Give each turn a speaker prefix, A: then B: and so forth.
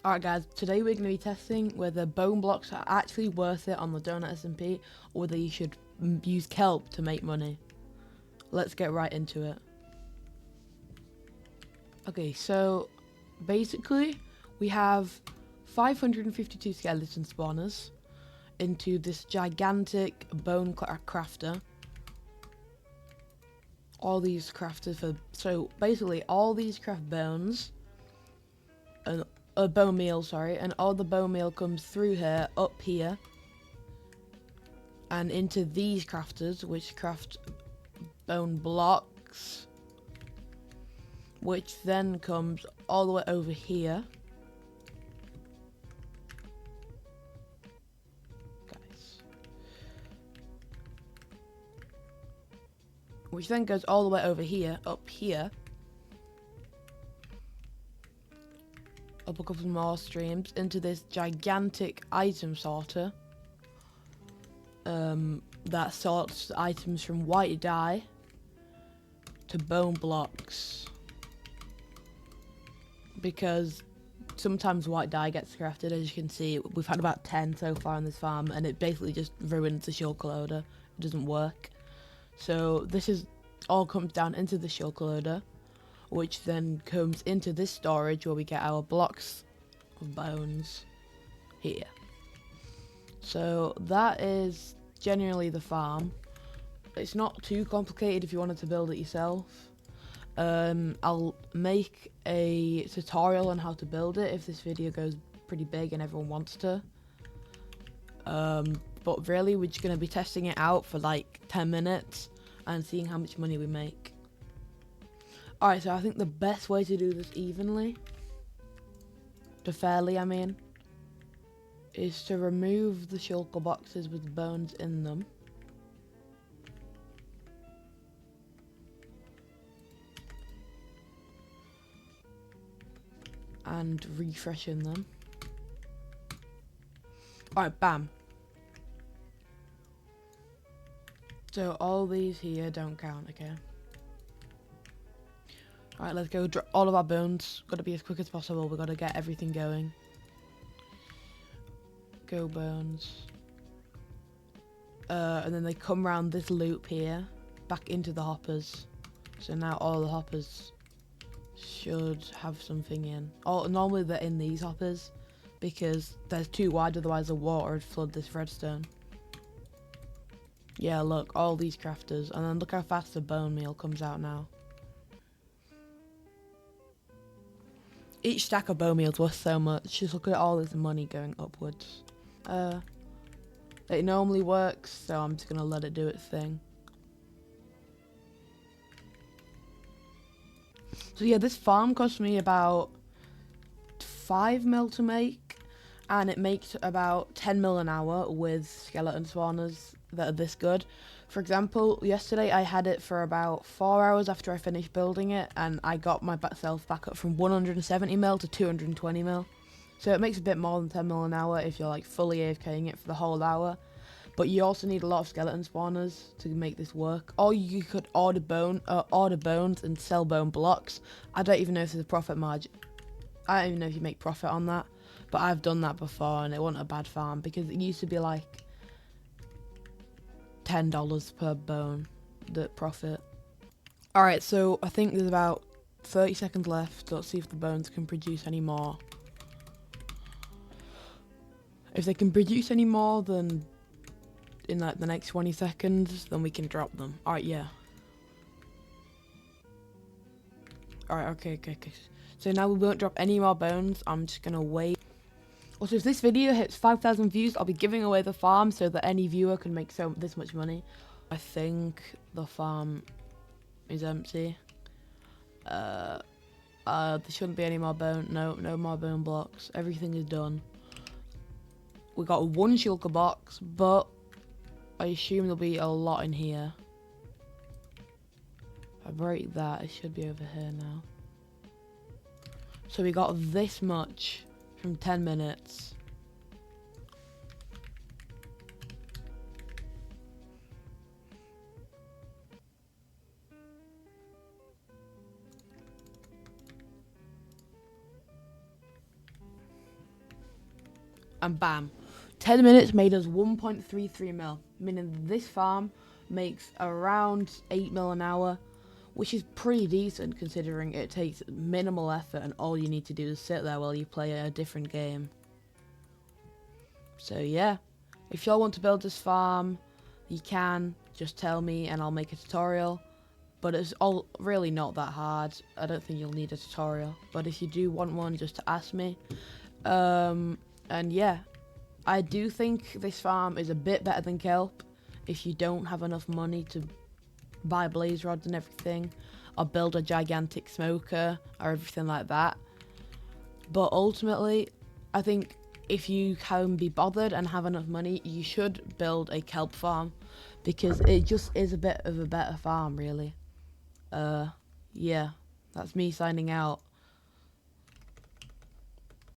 A: Alright guys, today we're going to be testing whether bone blocks are actually worth it on the Donutsmp's or whether you should use kelp to make money. Let's get right into it. Okay, so basically we have 552 skeleton spawners into this gigantic bone crafter. All these crafters so basically all these craft bones and bone meal, and all the bone meal comes through here, up here, and into these crafters, which craft bone blocks, which then comes all the way over here. Guys. Which then goes all the way over here, up here. Up a couple more streams into this gigantic item sorter that sorts items from white dye to bone blocks, because sometimes white dye gets crafted. As you can see, we've had about 10 so far on this farm, and it basically just ruins the shulker loader. It doesn't work. So this is all comes down into the shulker loader, which then comes into this storage where we get our blocks of bones here. So that is generally the farm. It's not too complicated if you wanted to build it yourself. I'll make a tutorial on how to build it if this video goes pretty big and everyone wants to. But really we're just going to be testing it out for like 10 minutes and seeing how much money we make. Alright, so I think the best way to do this fairly, is to remove the shulker boxes with bones in them. And refreshing them. Alright, bam. So all these here don't count, okay? Alright, let's go drop all of our bones. Gotta be as quick as possible. We've got to get everything going. Go bones. And then they come around this loop here, back into the hoppers. So now all the hoppers should have something in. Normally they're in these hoppers because they're too wide, otherwise the water would flood this redstone. Yeah, look, all these crafters. And then look how fast the bone meal comes out now. Each stack of bone meal's worth so much. Just look at all this money going upwards. It normally works, so I'm just gonna let it do its thing. So yeah, this farm cost me about 5 mil to make, and it makes about 10 mil an hour with skeleton spawners that are this good. For example, yesterday I had it for about 4 hours after I finished building it, and I got myself back up from 170 mil to 220 mil. So it makes a bit more than 10 mil an hour if you're like fully AFKing it for the whole hour. But you also need a lot of skeleton spawners to make this work. Or you could order bones and sell bone blocks. I don't even know if there's a profit margin. I don't even know if you make profit on that. But I've done that before and it wasn't a bad farm, because it used to be like $10 per bone, the profit. Alright, so I think there's about 30 seconds left. Let's see if the bones can produce any more. If they can produce any more, then in like the next 20 seconds, then we can drop them. Alright, yeah. Alright, okay. So now we won't drop any more bones. I'm just gonna wait. Also, if this video hits 5,000 views, I'll be giving away the farm so that any viewer can make this much money. I think the farm is empty. There shouldn't be any more bone. No more bone blocks. Everything is done. We got one shulker box, but I assume there'll be a lot in here. If I break that, it should be over here now. So we got this much from 10 minutes. and bam, 10 minutes made us 1.33 mil, meaning this farm makes around 8 mil an hour, which is pretty decent considering it takes minimal effort and all you need to do is sit there while you play a different game. So yeah, if y'all want to build this farm, you can, just tell me and I'll make a tutorial. But it's all really not that hard. I don't think you'll need a tutorial. But if you do want one, just ask me. And yeah, I do think this farm is a bit better than Kelp. If you don't have enough money to buy blaze rods and everything, or build a gigantic smoker or everything like that. But ultimately, I think if you can be bothered and have enough money, you should build a kelp farm, because it just is a bit of a better farm, really. Yeah, that's me signing out.